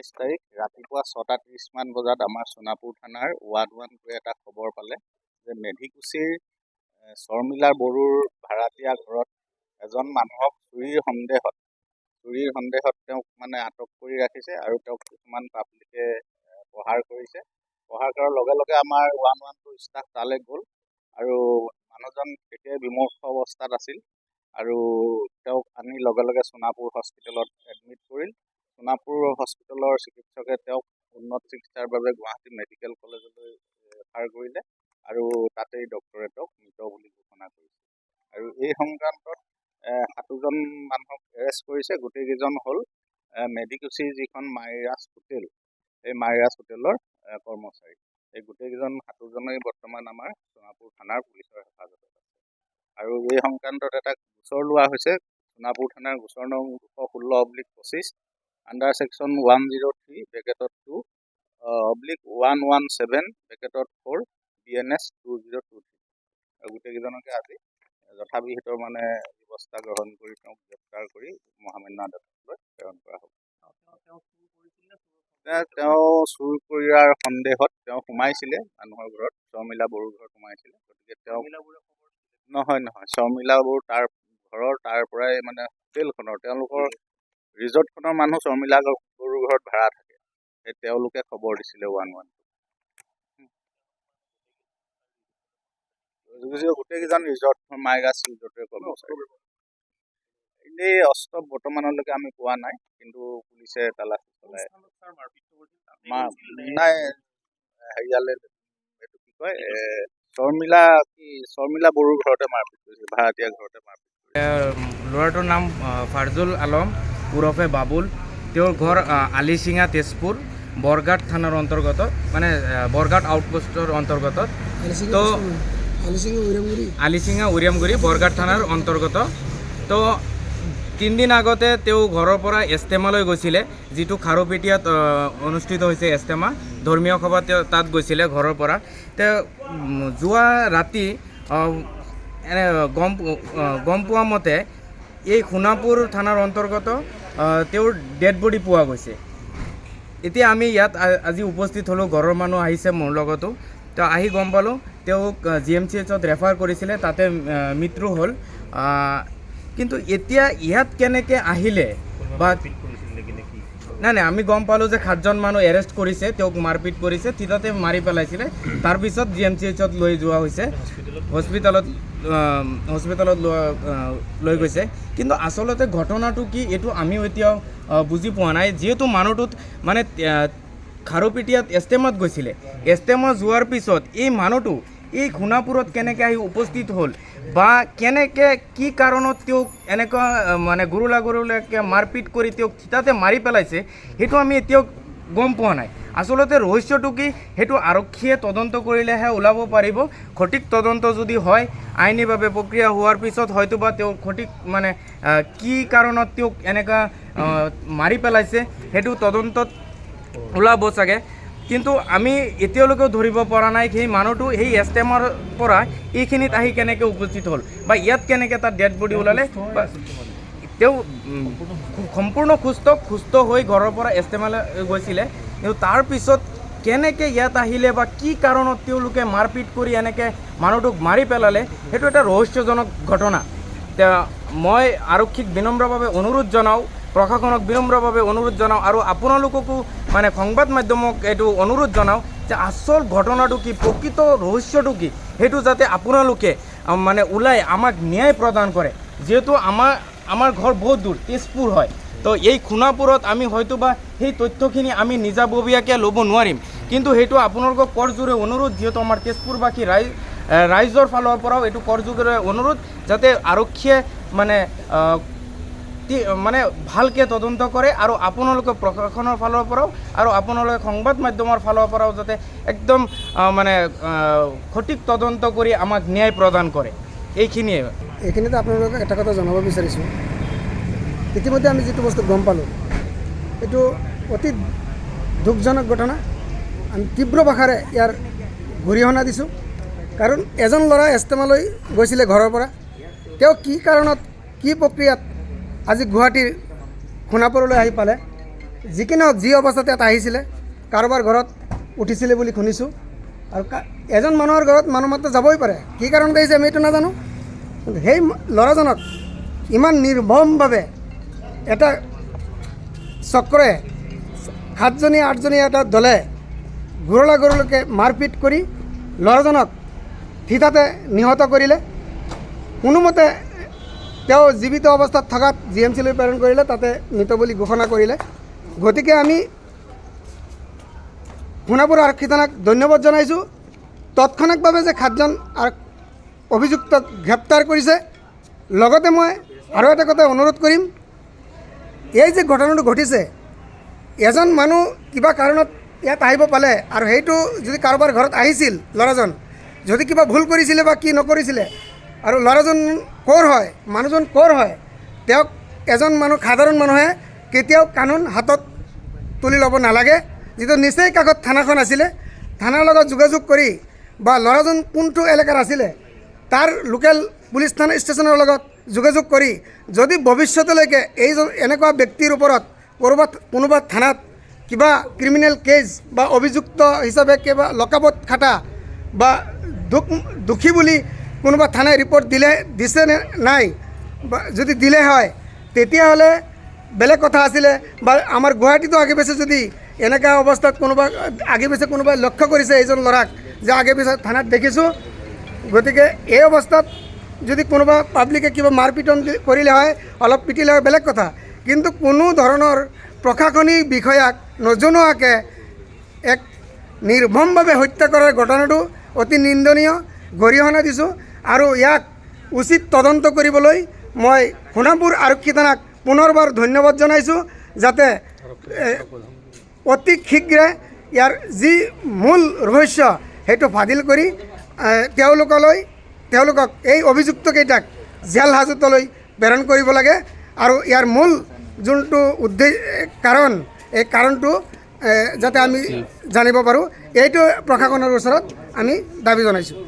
28 তাৰিখ ৰাতিপুৱা 6:30 মান বজাত আমাৰ সোণাপুৰ থানাৰ ৱাৰ্ড 1 এটা খবৰ পালে যে মেধিকুছিৰ শৰ্মিলা বড়োৰ ভাড়াতীয়া ঘৰত এজন মানুহক চুৰিৰ সন্দেহত তেওঁক মানে আটক কৰি ৰাখিছে আৰু তেওঁক কিছুমান পাব্লিকে প্ৰহাৰ কৰিছে। প্ৰহাৰ কৰাৰ লগে লগে আমাৰ 112 ষ্টাফ তালৈ গ'ল আৰু মানুহজন তেতিয়াই বিমৰ্ষ অৱস্থাত আছিল আৰু তেওঁক আনি লগে লগে সোণাপুৰ হস্পিটেলত এডমিট কৰিল। সোণাপুৰ হস্পিটেলৰ চিকিৎসকে তেওঁক উন্নত চিকিৎসাৰ বাবে গুৱাহাটী মেডিকেল কলেজলৈ ৰেফাৰ কৰিলে আৰু তাতেই ডক্টৰে তেওঁক মৃত বুলি ঘোষণা কৰিছে। আৰু এই সংক্ৰান্তত 7জন মানুহক এৰেষ্ট কৰিছে। গোটেইকেইজন হ'ল মেধিকুছিৰ যিখন মাইৰাছ হোটেল, এই মাইৰাছ হোটেলৰ কৰ্মচাৰী। এই গোটেইকেইজন 7জনেই বৰ্তমান আমাৰ সোণাপুৰ থানাৰ পুলিচৰ হেফাজতত আছে। আৰু এই সংক্ৰান্তত এটা গোচৰ লোৱা হৈছে। সোণাপুৰ থানাৰ গোচৰ নং 216/25 আণ্ডাৰ ছেকশ্যন 103/2/117/4 BNS 2023। আৰু গোটেইকেইজনকে আজি যথাবিহিত মানে ব্যৱস্থা গ্ৰহণ কৰি তেওঁক গ্ৰেপ্তাৰ কৰি মহামান্য আদালতলৈ প্ৰেৰণ কৰা হ'ব। তেওঁ চুৰ কৰাৰ সন্দেহত তেওঁ সোমাইছিলে মানুহৰ ঘৰত, শৰ্মিলা বড়োৰ ঘৰত সোমাইছিলে। গতিকে তেওঁ নহয় শৰ্মিলা বড়ো তাৰ ঘৰৰ তাৰ পৰাই মানে হোটেলখনৰ তেওঁলোকৰ ৰিজৰ্টখনৰ মানুহ শৰ্মিলা বড়োৰ ঘৰত ভাড়া থাকে। সেই তেওঁলোকে খবৰ দিছিলে 112। গোটেইকেইজন ৰিজৰ্ট মাইৰাছ ৰিজৰ্টৰ কৰ্মচাৰী। এনেই অস্ত্ৰ বৰ্তমানলৈকে আমি পোৱা নাই, কিন্তু পুলিচে তালাচী চলাই নাই। হেৰিয়ালে এইটো কি কয় শৰ্মিলা বড়োৰ ঘৰতে মাৰপিট কৰিছিল, ভাড়াতীয়া ঘৰতে মাৰপিট কৰিছিল। ল'ৰাটোৰ নাম ফাৰজুল আলম ওৰফে বাবুল। তেওঁৰ ঘৰ আলিচিঙা, তেজপুৰ বৰঘাট থানাৰ অন্তৰ্গত, মানে বৰঘাট আউটপোষ্টৰ অন্তৰ্গত। তো আলিচিঙা উৰিয়ামগুৰি বৰঘাট থানাৰ অন্তৰ্গত। তো 3 দিন আগতে তেওঁ ঘৰৰ পৰা ইজতেমালৈ গৈছিলে, যিটো খাৰুপেটীয়াত অনুষ্ঠিত হৈছে ইজতেমা, ধৰ্মীয় সভা। তেওঁ তাত গৈছিলে ঘৰৰ পৰা। তেওঁ যোৱা ৰাতি গম পোৱা মতে এই সোণাপুৰ থানাৰ অন্তৰ্গত তেওঁৰ ডেড বডি পোৱা গৈছে। এতিয়া আমি ইয়াত আজি উপস্থিত হ'লোঁ, ঘৰৰ মানুহ আহিছে মোৰ লগতো। তো আহি গম পালোঁ তেওঁক GMCHত ৰেফাৰ কৰিছিলে, তাতে মৃত্যু হ'ল। কিন্তু এতিয়া ইয়াত কেনেকৈ আহিলে বা নাই আমি গম পালোঁ যে 7জন মানুহ এৰেষ্ট কৰিছে, তেওঁক মাৰপিট কৰিছে, থিতাতে মাৰি পেলাইছিলে। তাৰপিছত GMCHত লৈ যোৱা হৈছে, হস্পিটেলত লৈ গৈছে। কিন্তু আচলতে ঘটনাটো কি এইটো আমিও এতিয়াও বুজি পোৱা নাই। যিহেতু মানুহটোত মানে খাৰুপেটীয়াত ইজতেমাত গৈছিলে, ইজতেমা যোৱাৰ পিছত এই মানুহটো এই সোণাপুৰত কেনেকৈ আহি উপস্থিত হ'ল বা কেনেকৈ কি কাৰণত তেওঁক এনেকুৱা মানে গুৰুলাকৈ মাৰপিট কৰি তেওঁক থিতাতে মাৰি পেলাইছে, সেইটো আমি এতিয়াও গম পোৱা নাই। আচলতে ৰহস্যটো কি সেইটো আৰক্ষীয়ে তদন্ত কৰিলেহে ওলাব পাৰিব। সঠিক তদন্ত যদি হয়, আইনীভাৱে প্ৰক্ৰিয়া হোৱাৰ পিছত হয়তো বা তেওঁ সঠিক মানে কি কাৰণত তেওঁক এনেকুৱা মাৰি পেলাইছে সেইটো তদন্তত ওলাব চাগে। কিন্তু আমি এতিয়ালৈকেও ধৰিব পৰা নাই সেই মানুহটো সেই ইজতেমাৰ পৰা এইখিনিত আহি কেনেকৈ উপস্থিত হ'ল বা ইয়াত কেনেকৈ তাৰ ডেড বডি ওলালে। তেওঁ সম্পূৰ্ণ সুস্থ হৈ ঘৰৰ পৰা ইজতেমালৈ গৈছিলে, কিন্তু তাৰপিছত কেনেকৈ ইয়াত আহিলে বা কি কাৰণত তেওঁলোকে মাৰপিট কৰি এনেকৈ মানুহটোক মাৰি পেলালে, সেইটো এটা ৰহস্যজনক ঘটনা। মই আৰক্ষীক বিনম্ৰভাৱে অনুৰোধ জনাওঁ, প্ৰশাসনক বিনম্ৰভাৱে অনুৰোধ জনাওঁ আৰু আপোনালোককো মানে সংবাদ মাধ্যমক এইটো অনুৰোধ জনাওঁ যে আচল ঘটনাটো কি, প্ৰকৃত ৰহস্যটো কি, সেইটো যাতে আপোনালোকে মানে ওলাই আমাক ন্যায় প্ৰদান কৰে। যিহেতু আমাৰ ঘৰ বহুত দূৰ, তেজপুৰ হয়। তো এই সোণাপুৰত আমি হয়তো বা সেই তথ্যখিনি আমি নিজাববীয়াকৈ ল'ব নোৱাৰিম, কিন্তু সেইটো আপোনালোকক কৰজোৰে অনুৰোধ, যিহেতু আমাৰ তেজপুৰবাসী ৰাইজৰ ফালৰ পৰাও এইটো কৰজোৰে অনুৰোধ যাতে আৰক্ষীয়ে মানে ভালকৈ তদন্ত কৰে আৰু আপোনালোকে প্ৰশাসনৰ ফালৰ পৰাও আৰু আপোনালোকে সংবাদ মাধ্যমৰ ফালৰ পৰাও যাতে একদম মানে সঠিক তদন্ত কৰি আমাক ন্যায় প্ৰদান কৰে। এইখিনিতে আপোনালোকক এটা কথা জনাব বিচাৰিছোঁ। ইতিমধ্যে আমি যিটো বস্তু গম পালোঁ, এইটো অতি দুখজনক ঘটনা। আমি তীব্ৰ ভাষাৰে ইয়াৰ গৰিহণা দিছোঁ। কাৰণ এজন ল'ৰা ইজতেমালৈ গৈছিলে ঘৰৰ পৰা, তেওঁ কি কাৰণত কি প্ৰক্ৰিয়াত আজি গুৱাহাটীৰ সোণাপুৰলৈ আহি পালে কি নহওক যি অৱস্থাতে ইয়াত আহিছিলে কাৰোবাৰ ঘৰত উঠিছিলে বুলি শুনিছোঁ আৰু এজন মানুহৰ ঘৰত মানুহ মাত্ৰ যাবই পাৰে কি কাৰণত আহিছে আমি এইটো নাজানো কিন্তু সেই ল'ৰাজনক ইমান নিৰ্মমভাৱে এটা চক্ৰই 7জনী 8জনী এটা দলে গৰুলৈকে মাৰপিট কৰি ল'ৰাজনক থিতাতে নিহত কৰিলে কোনোমতে তেওঁ জীৱিত অৱস্থাত থকাত GMC-লৈ প্ৰেৰণ কৰিলে তাতে মৃত বুলি ঘোষণা কৰিলে গতিকে আমি সোণাপুৰ আৰক্ষী থানাক ধন্যবাদ জনাইছোঁ তৎক্ষণাৎভাৱে যে 7জন অভিযুক্তক গ্ৰেপ্তাৰ কৰিছে লগতে মই আৰু এটা কথা অনুৰোধ কৰিম এই যে ঘটনাটো ঘটিছে এজন মানুহ কিবা কাৰণত ইয়াত আহিব পালে আৰু সেইটো যদি কাৰোবাৰ ঘৰত আহিছিল ল'ৰাজন যদি কিবা ভুল কৰিছিলে বা কি নকৰিছিলে আৰু ল'ৰাজন ক'ৰ হয় মানুহজন ক'ৰ হয় তেওঁক এজন মানুহ সাধাৰণ মানুহে কেতিয়াও কানুন হাতত তুলি ল'ব নালাগে যিটো নিচেই কাষত থানাখন আছিলে থানাৰ লগত যোগাযোগ কৰি বা ল'ৰাজন কোনটো এলেকাৰ আছিলে তাৰ লোকেল পুলিচ থানা ষ্টেচনৰ লগত যোগাযোগ কৰি যদি ভৱিষ্যতলৈকে এইজন এনেকুৱা ব্যক্তিৰ ওপৰত কোনোবা থানাত কিবা ক্ৰিমিনেল কেছ বা অভিযুক্ত হিচাপে কিবা লকআপত খাটা বা দোষী বুলি কোনোবা থানায় ৰিপৰ্ট দিছে নে নাই বা যদি দিলে হয় তেতিয়াহ'লে বেলেগ কথা আছিলে বা আমাৰ গুৱাহাটীতো আগে পাছে যদি এনেকুৱা অৱস্থাত আগে পাছে কোনোবাই লক্ষ্য কৰিছে এইজন ল'ৰাক যে আগে পাছে থানাত দেখিছোঁ গতিকে এই অৱস্থাত যদি কোনোবা পাব্লিকে কিবা মাৰপিটন কৰিলে হয় অলপ পিটিলে হয় বেলেগ কথা কিন্তু কোনো ধৰণৰ প্ৰশাসনিক বিষয়াক নজনোৱাকৈ এক নিৰ্মমভাৱে হত্যা কৰাৰ ঘটনাটো অতি নিন্দনীয় গৰিহণা দিছোঁ আৰু ইয়াক উচিত তদন্ত কৰিবলৈ মই সোণাপুৰ আৰক্ষী থানাক পুনৰবাৰ ধন্যবাদ জনাইছোঁ যাতে অতি শীঘ্ৰে ইয়াৰ যি মূল ৰহস্য সেইটো ফাদিল কৰি তেওঁলোকক এই অভিযুক্তকেইটাক জেল হাজতলৈ প্ৰেৰণ কৰিব লাগে আৰু ইয়াৰ মূল যোনটো এই কাৰণটো যাতে আমি জানিব পাৰোঁ এইটো প্ৰশাসনৰ ওচৰত আমি দাবী জনাইছোঁ